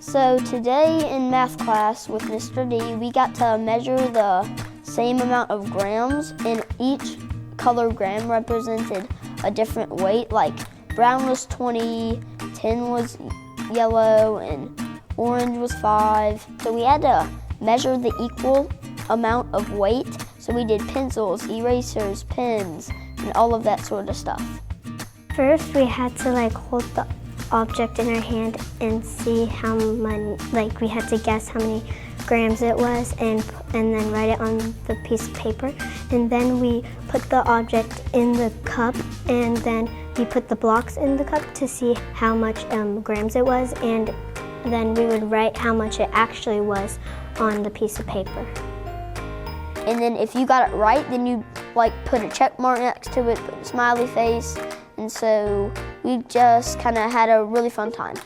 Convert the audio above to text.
So today in math class with Mr. D, we got to measure the same amount of grams, and each color gram represented a different weight. Like brown was 20, tin was yellow, and orange was 5. So we had to measure the equal amount of weight. So we did pencils, erasers, pens, and all of that sort of stuff. First, we had to hold the object in our hand and see how many, we had to guess how many grams it was and then write it on the piece of paper. And then we put the object in the cup, and then we put the blocks in the cup to see how much grams it was, and then we would write how much it actually was on the piece of paper. And then if you got it right, then you put a check mark next to it, put a smiley face, and so we just kind of had a really fun time.